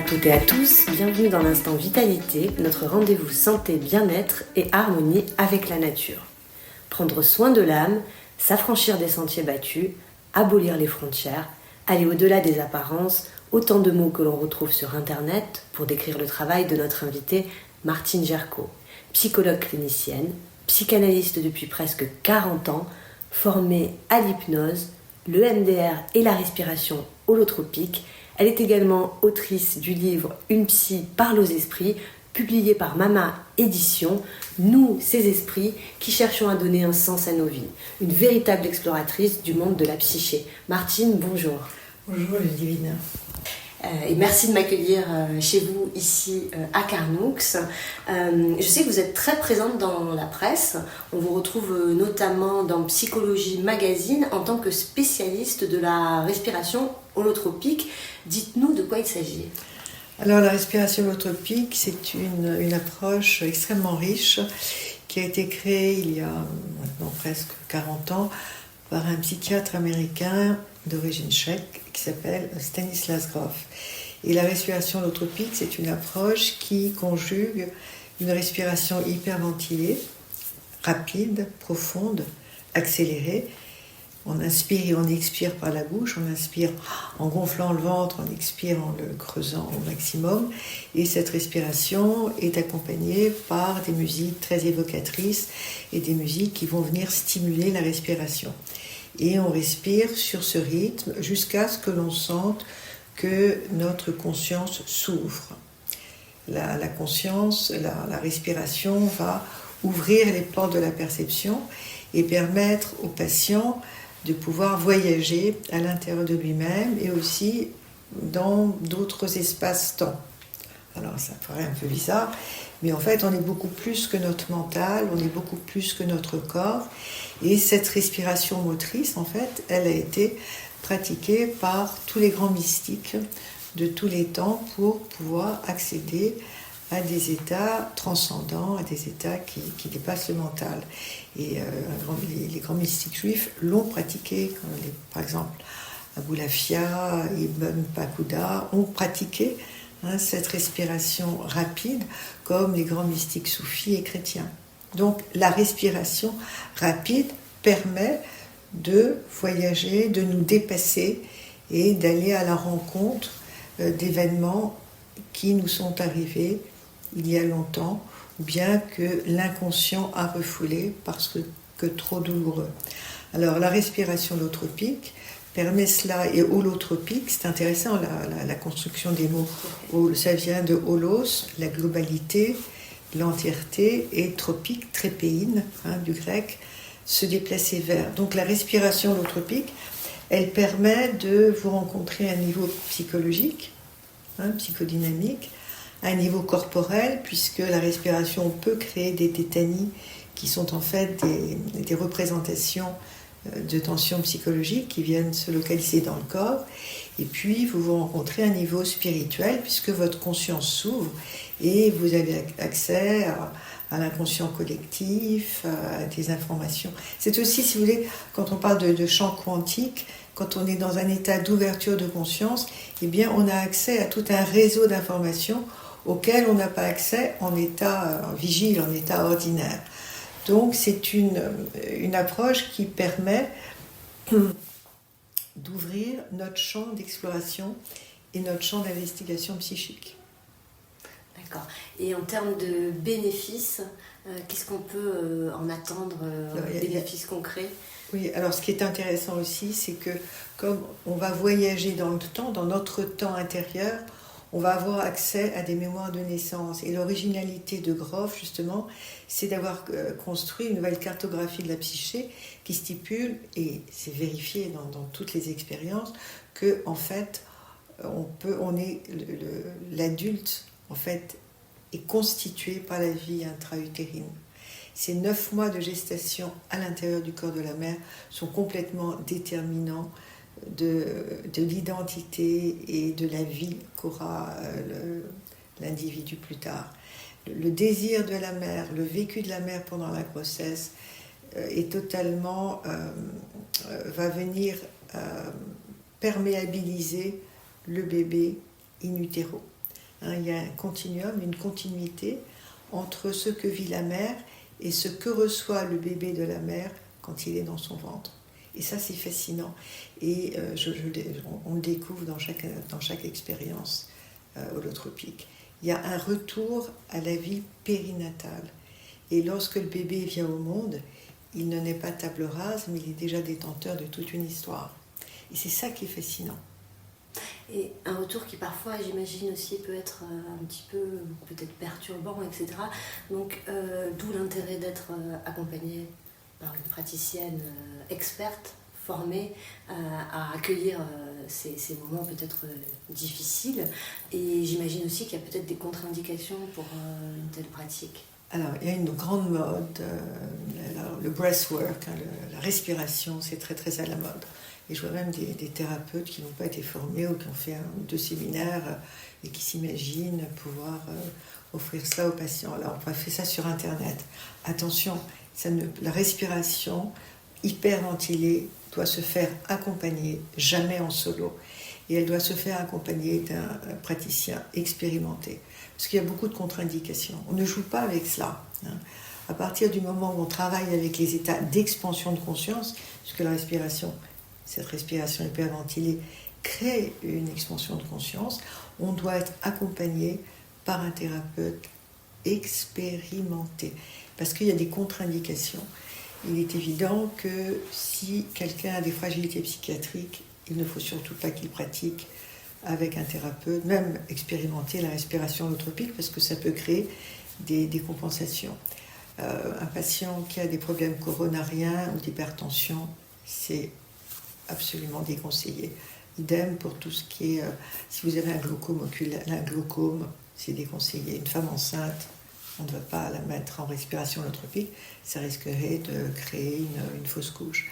toutes et à tous, bienvenue dans l'Instant Vitalité, notre rendez-vous santé, bien-être et harmonie avec la nature. Prendre soin de l'âme, s'affranchir des sentiers battus, abolir les frontières, aller au-delà des apparences, autant de mots que l'on retrouve sur Internet pour décrire le travail de notre invitée Martine Gerco, psychologue clinicienne, psychanalyste depuis presque 40 ans, formée à l'hypnose, le MDR et la respiration holotropique. Elle est également autrice du livre « Une psy parle aux esprits », publié par Mama Édition, nous, ces esprits, qui cherchons à donner un sens à nos vies. Une véritable exploratrice du monde de la psyché. Martine, bonjour. Bonjour Ludivine. Et merci de m'accueillir chez vous ici à Carnoux. Je sais que vous êtes très présente dans la presse. On vous retrouve notamment dans Psychologie Magazine en tant que spécialiste de la respiration holotropique. Dites-nous de quoi il s'agit. Alors la respiration holotropique, c'est une approche extrêmement riche qui a été créée il y a maintenant presque 40 ans par un psychiatre américain d'origine tchèque qui s'appelle Stanislas Grof. Et la respiration holotropique, c'est une approche qui conjugue une respiration hyperventilée, rapide, profonde, accélérée. On inspire et on expire par la bouche, on inspire en gonflant le ventre, on expire en le creusant au maximum. Et cette respiration est accompagnée par des musiques très évocatrices et des musiques qui vont venir stimuler la respiration. Et on respire sur ce rythme jusqu'à ce que l'on sente que notre conscience s'ouvre. La conscience, la respiration va ouvrir les portes de la perception et permettre au patient de pouvoir voyager à l'intérieur de lui-même et aussi dans d'autres espaces-temps. Alors ça paraît un peu bizarre, mais en fait on est beaucoup plus que notre mental, on est beaucoup plus que notre corps. Et cette respiration motrice, en fait, elle a été pratiquée par tous les grands mystiques de tous les temps pour pouvoir accéder à des états transcendants, à des états qui dépassent le mental. Et les grands mystiques juifs l'ont pratiqué, comme par exemple Aboulafia, Ibn Pakuda ont pratiqué cette respiration rapide comme les grands mystiques soufis et chrétiens. Donc la respiration rapide permet de voyager, de nous dépasser et d'aller à la rencontre d'événements qui nous sont arrivés il y a longtemps ou bien que l'inconscient a refoulé parce que trop douloureux. Alors la respiration holotropique permet cela, et holotropique, c'est intéressant la construction des mots. Ça vient de holos, la globalité, l'entièreté, et tropique, trépéine, du grec, se déplacer vers. Donc la respiration holotropique, elle permet de vous rencontrer à un niveau psychologique, psychodynamique, à un niveau corporel, puisque la respiration peut créer des tétanies qui sont en fait des représentations de tensions psychologiques qui viennent se localiser dans le corps. Et puis vous vous rencontrez à un niveau spirituel puisque votre conscience s'ouvre et vous avez accès à l'inconscient collectif, à des informations. C'est aussi, si vous voulez, quand on parle de champ quantique, quand on est dans un état d'ouverture de conscience, eh bien on a accès à tout un réseau d'informations auquel on n'a pas accès en état vigile, en état ordinaire. Donc c'est une approche qui permet d'ouvrir notre champ d'exploration et notre champ d'investigation psychique. D'accord. Et en termes de bénéfices, qu'est-ce qu'on peut en attendre, bénéfices concrets ? Oui, alors ce qui est intéressant aussi, c'est que comme on va voyager dans le temps, dans notre temps intérieur, on va avoir accès à des mémoires de naissance. Et l'originalité de Grof, justement, c'est d'avoir construit une nouvelle cartographie de la psyché qui stipule, et c'est vérifié dans toutes les expériences, que en fait, l'adulte en fait est constitué par la vie intra-utérine. Ces 9 mois de gestation à l'intérieur du corps de la mère sont complètement déterminants de l'identité et de la vie qu'aura l'individu plus tard. Le désir de la mère, le vécu de la mère pendant la grossesse est totalement va venir perméabiliser le bébé in utero. hein. Il y a un continuum, une continuité entre ce que vit la mère et ce que reçoit le bébé de la mère quand il est dans son ventre. Et ça, c'est fascinant. Et on le découvre dans chaque expérience holotropique. Il y a un retour à la vie périnatale. Et lorsque le bébé vient au monde, il ne naît pas table rase, mais il est déjà détenteur de toute une histoire. Et c'est ça qui est fascinant. Et un retour qui parfois, j'imagine aussi, peut être un petit peu peut-être perturbant, etc. Donc, d'où l'intérêt d'être accompagné par une praticienne experte, formée à accueillir ces moments peut-être difficiles. Et j'imagine aussi qu'il y a peut-être des contre-indications pour une telle pratique. Alors, il y a une grande mode, le breathwork, hein, la respiration, c'est très très à la mode. Et je vois même des thérapeutes qui n'ont pas été formés ou qui ont fait 1 ou 2 séminaires et qui s'imaginent pouvoir offrir ça aux patients. Alors, on fait ça sur Internet. Attention, la respiration hyperventilée doit se faire accompagner, jamais en solo. Et elle doit se faire accompagner d'un praticien expérimenté. Parce qu'il y a beaucoup de contre-indications. On ne joue pas avec cela. Hein. À partir du moment où on travaille avec les états d'expansion de conscience, puisque la respiration, cette respiration hyperventilée, crée une expansion de conscience, on doit être accompagné par un thérapeute expérimenté. Parce qu'il y a des contre-indications. Il est évident que si quelqu'un a des fragilités psychiatriques, il ne faut surtout pas qu'il pratique avec un thérapeute, même expérimenter la respiration holotropique, parce que ça peut créer des compensations. Un patient qui a des problèmes coronariens ou d'hypertension, c'est absolument déconseillé. Idem pour tout ce qui est... si vous avez un glaucome oculaire, un glaucome, c'est déconseillé. Une femme enceinte, on ne va pas la mettre en respiration holotropique, ça risquerait de créer une fausse couche.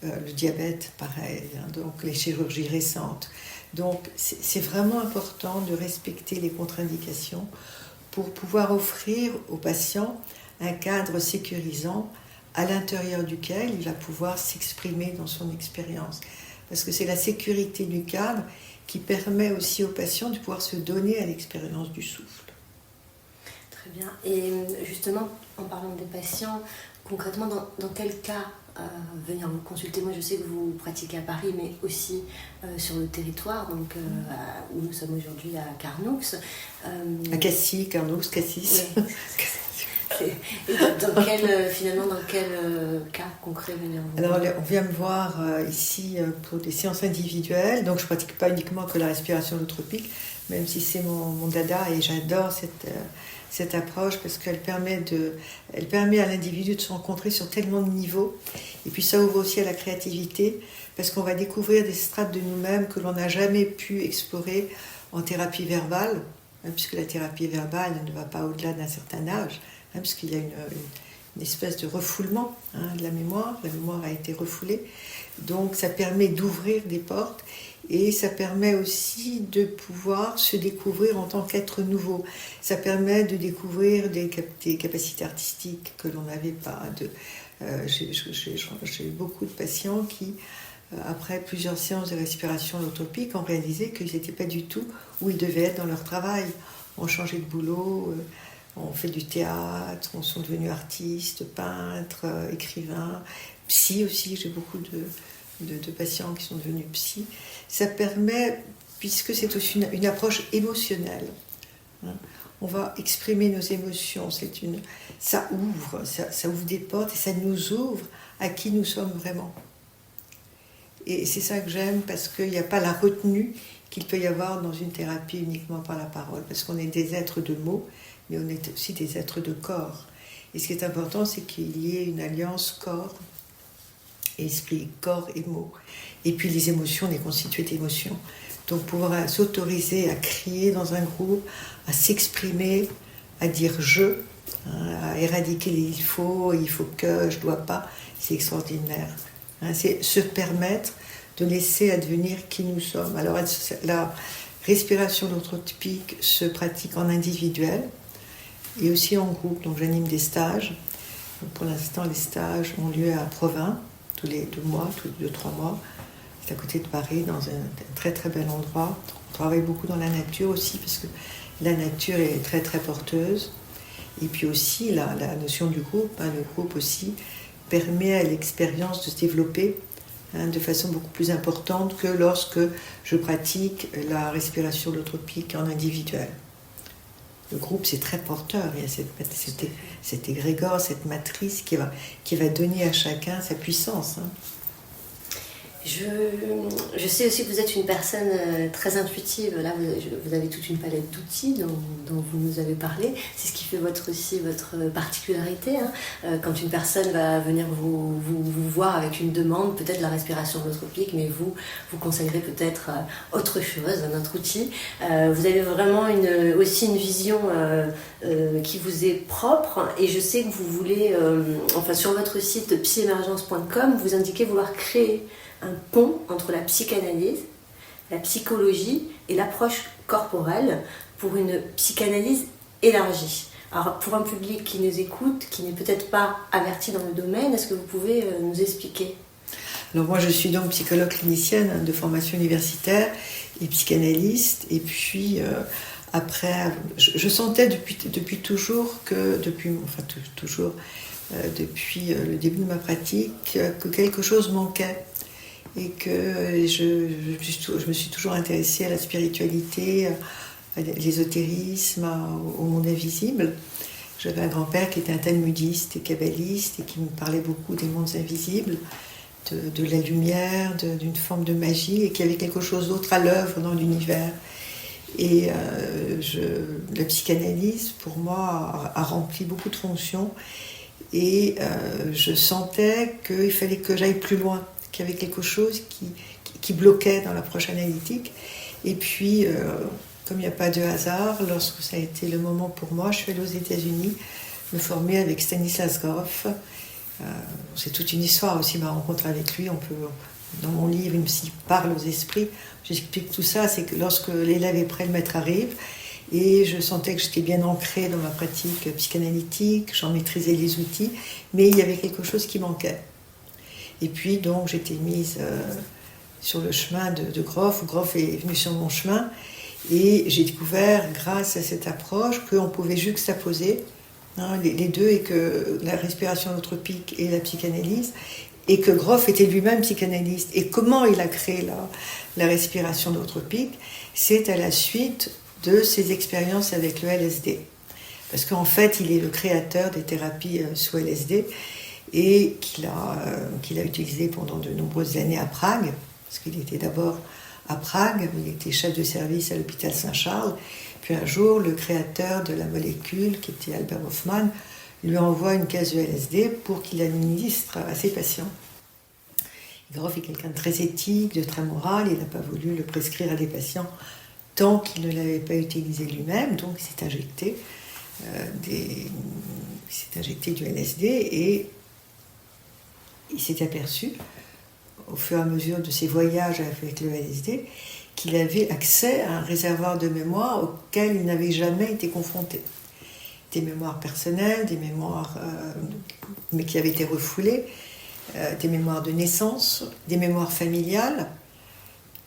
Le diabète, pareil, hein, donc les chirurgies récentes. Donc c'est vraiment important de respecter les contre-indications pour pouvoir offrir au patient un cadre sécurisant à l'intérieur duquel il va pouvoir s'exprimer dans son expérience. Parce que c'est la sécurité du cadre qui permet aussi au patient de pouvoir se donner à l'expérience du souffle. Très bien. Et justement, en parlant des patients, concrètement, dans quel cas venir vous consulter? Moi, je sais que vous pratiquez à Paris, mais aussi sur le territoire, donc où nous sommes aujourd'hui à Carnoux. À Cassis, Carnoux, Cassis. Oui. Et finalement, dans quel cas concret venir vous voir? Alors, on vient me voir ici pour des séances individuelles, donc je ne pratique pas uniquement que la respiration holotropique, même si c'est mon dada et j'adore cette approche parce qu'elle permet à l'individu de se rencontrer sur tellement de niveaux. Et puis ça ouvre aussi à la créativité parce qu'on va découvrir des strates de nous-mêmes que l'on n'a jamais pu explorer en thérapie verbale, hein, puisque la thérapie verbale ne va pas au-delà d'un certain âge, hein, puisqu'il y a une espèce de refoulement, hein, de la mémoire a été refoulée. Donc ça permet d'ouvrir des portes. Et ça permet aussi de pouvoir se découvrir en tant qu'être nouveau. Ça permet de découvrir des capacités artistiques que l'on n'avait pas. J'ai eu beaucoup de patients qui, après plusieurs séances de respiration holotropique, ont réalisé qu'ils n'étaient pas du tout où ils devaient être dans leur travail. On changé de boulot, on fait du théâtre, on sont devenus artistes, peintres, écrivains, psy aussi. J'ai beaucoup de patients qui sont devenus psy. Ça permet, puisque c'est aussi une approche émotionnelle, hein, on va exprimer nos émotions, ça ouvre des portes et ça nous ouvre à qui nous sommes vraiment. Et c'est ça que j'aime, parce qu'il n'y a pas la retenue qu'il peut y avoir dans une thérapie uniquement par la parole, parce qu'on est des êtres de mots, mais on est aussi des êtres de corps. Et ce qui est important, c'est qu'il y ait une alliance corps, esprit, corps et mots. Et puis les émotions, on est constitué d'émotions. Donc pouvoir s'autoriser à crier dans un groupe, à s'exprimer, à dire je, hein, à éradiquer les il faut que, je dois pas, c'est extraordinaire. Hein, c'est se permettre de laisser advenir qui nous sommes. Alors la respiration holotropique se pratique en individuel et aussi en groupe. Donc j'anime des stages. Donc, pour l'instant, les stages ont lieu à Provins, tous les 2 mois, tous les 2-3 mois. C'est à côté de Paris, dans un très très bel endroit. On travaille beaucoup dans la nature aussi, parce qu'il la nature est très très porteuse. Et puis aussi la notion du groupe, le groupe aussi permet à l'expérience de se développer de façon beaucoup plus importante que lorsque je pratique la respiration holotropique en individuel. Le groupe, c'est très porteur, il y a cet égrégore, cette matrice qui va donner à chacun sa puissance. Je sais aussi que vous êtes une personne très intuitive. Là, vous avez toute une palette d'outils dont vous nous avez parlé. C'est ce qui fait votre particularité. Quand une personne va venir vous voir avec une demande, peut-être la respiration holotropique, mais vous conseillerez peut-être autre chose, un autre outil. Vous avez vraiment aussi une vision qui vous est propre. Et je sais que vous voulez, sur votre site psyemergence.com, vous indiquez vouloir créer un pont entre la psychanalyse, la psychologie et l'approche corporelle pour une psychanalyse élargie. Alors, pour un public qui nous écoute, qui n'est peut-être pas averti dans le domaine, est-ce que vous pouvez nous expliquer ? Alors moi, je suis donc psychologue clinicienne de formation universitaire et psychanalyste. Et puis, après, je sentais depuis toujours depuis le début de ma pratique, que quelque chose manquait. Et que je me suis toujours intéressée à la spiritualité, à l'ésotérisme, au monde invisible. J'avais un grand-père qui était un talmudiste et kabbaliste et qui me parlait beaucoup des mondes invisibles, de la lumière, d'une forme de magie, et qu'il y avait quelque chose d'autre à l'œuvre dans l'univers. Et la psychanalyse, pour moi, a rempli beaucoup de fonctions. Et je sentais qu'il fallait que j'aille plus loin, qu'il y avait quelque chose qui bloquait dans l'approche analytique. Et puis, comme il n'y a pas de hasard, lorsque ça a été le moment pour moi, je suis allée aux États-Unis me former avec Stanislas Grof. C'est toute une histoire aussi, ma rencontre avec lui. Dans mon livre, il me parle aux esprits. J'explique tout ça, c'est que lorsque l'élève est prêt, le maître arrive. Et je sentais que j'étais bien ancrée dans ma pratique psychanalytique, j'en maîtrisais les outils, mais il y avait quelque chose qui manquait. Et puis donc j'étais mise sur le chemin de Grof. Grof est venu sur mon chemin et j'ai découvert, grâce à cette approche, qu'on pouvait juxtaposer les deux, et que la respiration holotropique et la psychanalyse, et que Grof était lui-même psychanalyste. Et comment il a créé la respiration holotropique, c'est à la suite de ses expériences avec le LSD. Parce qu'en fait, il est le créateur des thérapies sous LSD, et qu'il a utilisé pendant de nombreuses années à Prague, parce qu'il était d'abord à Prague, il était chef de service à l'hôpital Saint-Charles, puis un jour, le créateur de la molécule, qui était Albert Hofmann, lui envoie une caisse de LSD pour qu'il l'administre à ses patients. Grof est quelqu'un de très éthique, de très moral, il n'a pas voulu le prescrire à des patients tant qu'il ne l'avait pas utilisé lui-même, donc il s'est injecté du LSD, et il s'est aperçu, au fur et à mesure de ses voyages avec le LSD, qu'il avait accès à un réservoir de mémoire auquel il n'avait jamais été confronté. Des mémoires personnelles, des mémoires mais qui avaient été refoulées, des mémoires de naissance, des mémoires familiales.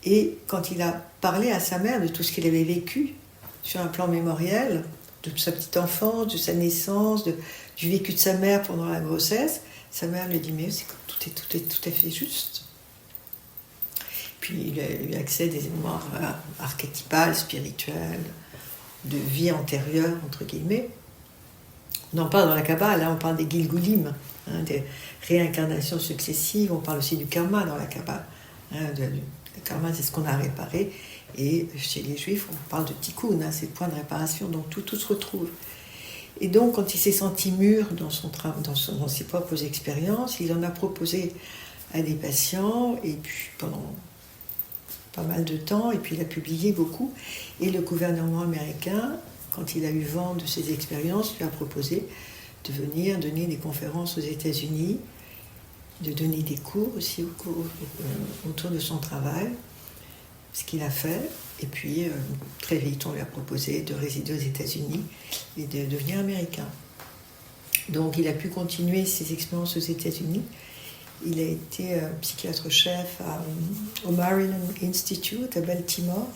Et quand il a parlé à sa mère de tout ce qu'il avait vécu sur un plan mémoriel, de sa petite enfance, de sa naissance, du vécu de sa mère pendant la grossesse, sa mère lui dit « mais tout est tout à fait juste ». Puis il a eu accès à des mémoires archétypales, spirituelles, de vie antérieure, entre guillemets. On en parle dans la Kabbale, là on parle des Gilgulim, des réincarnations successives, on parle aussi du karma dans la Kabbale. Le karma, c'est ce qu'on a réparé, et chez les Juifs, on parle de tikkun, c'est le point de réparation, donc tout se retrouve. Et donc, quand il s'est senti mûr dans ses propres expériences, il en a proposé à des patients, et puis pendant pas mal de temps, et puis il a publié beaucoup. Et le gouvernement américain, quand il a eu vent de ses expériences, lui a proposé de venir donner des conférences aux États-Unis, de donner des cours aussi autour de son travail, ce qu'il a fait. Et puis, très vite, on lui a proposé de résider aux États-Unis et de devenir américain. Donc, il a pu continuer ses expériences aux États-Unis. Il a été psychiatre-chef au Maryland Institute à Baltimore.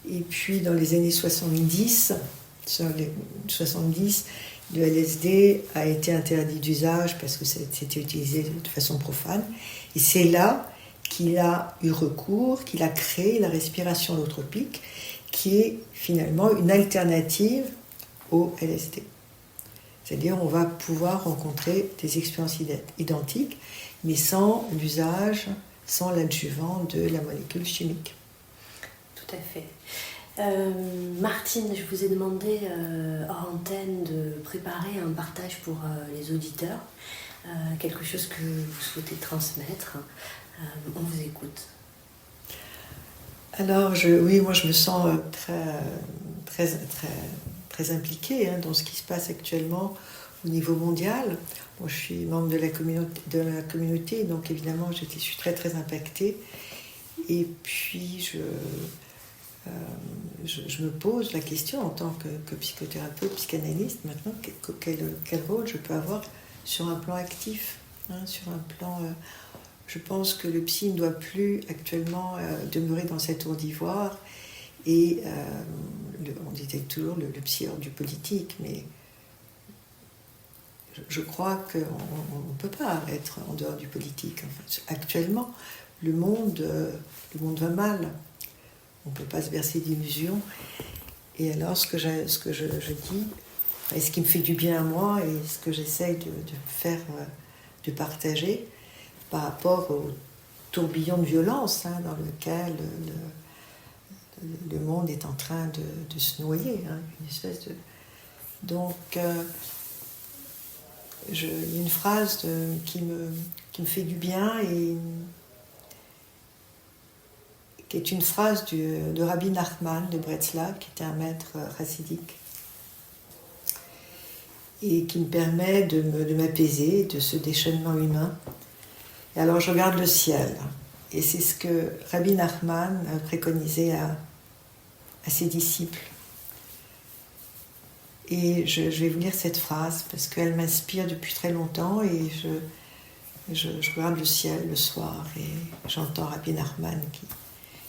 Et puis dans les années 70, le LSD a été interdit d'usage parce que c'était utilisé de façon profane. Et c'est là qu'il a eu recours, qu'il a créé la respiration holotropique, qui est finalement une alternative au LSD. C'est-à-dire on va pouvoir rencontrer des expériences identiques, mais sans l'usage, sans l'adjuvant de la molécule chimique. Tout à fait. Martine, je vous ai demandé hors antenne de préparer un partage pour les auditeurs, quelque chose que vous souhaitez transmettre. On vous écoute. Alors, moi je me sens très impliquée dans ce qui se passe actuellement au niveau mondial. Moi, je suis membre de la communauté, donc évidemment je suis très impactée. Et puis je me pose la question en tant que psychothérapeute, psychanalyste, maintenant, quel rôle je peux avoir sur un plan actif, sur un plan... je pense que le psy ne doit plus actuellement demeurer dans cette tour d'ivoire et on disait toujours le psy hors du politique, mais je crois qu'on ne peut pas être en dehors du politique. Enfin, actuellement, le monde va mal. On ne peut pas se bercer d'illusions. Et alors, ce que je dis, et ce qui me fait du bien à moi, et ce que j'essaye de faire, de partager, par rapport au tourbillon de violence dans lequel le monde est en train de se noyer, une espèce de... Donc, il y a une phrase qui me fait du bien et qui est une phrase de Rabbi Nachman de Breslav, qui était un maître chassidique, et qui me permet de m'apaiser de ce déchaînement humain. Et alors je regarde le ciel, et c'est ce que Rabbi Nachman préconisait à ses disciples. Et je vais vous lire cette phrase, parce qu'elle m'inspire depuis très longtemps, et je regarde le ciel le soir, et j'entends Rabbi Nachman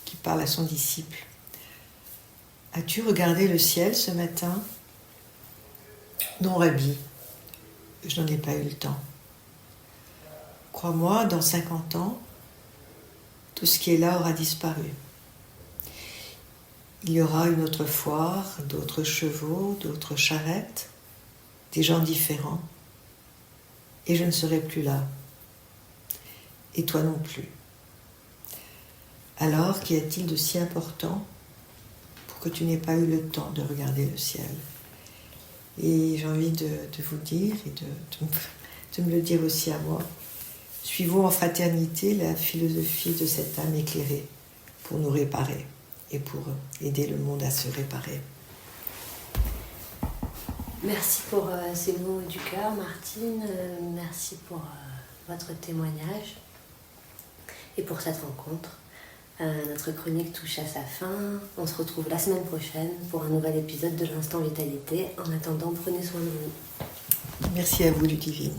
qui parle à son disciple. « As-tu regardé le ciel ce matin ?»« Non, Rabbi, je n'en ai pas eu le temps. Crois-moi, dans 50 ans, tout ce qui est là aura disparu. Il y aura une autre foire, d'autres chevaux, d'autres charrettes, des gens différents, et je ne serai plus là. Et toi non plus. Alors, qu'y a-t-il de si important pour que tu n'aies pas eu le temps de regarder le ciel ? Et j'ai envie de vous dire, et de me le dire aussi à moi, suivons en fraternité la philosophie de cette âme éclairée pour nous réparer et pour aider le monde à se réparer. Merci pour ces mots du cœur, Martine. Merci pour votre témoignage et pour cette rencontre. Notre chronique touche à sa fin. On se retrouve la semaine prochaine pour un nouvel épisode de l'Instant Vitalité. En attendant, prenez soin de vous. Merci à vous, Ludivine.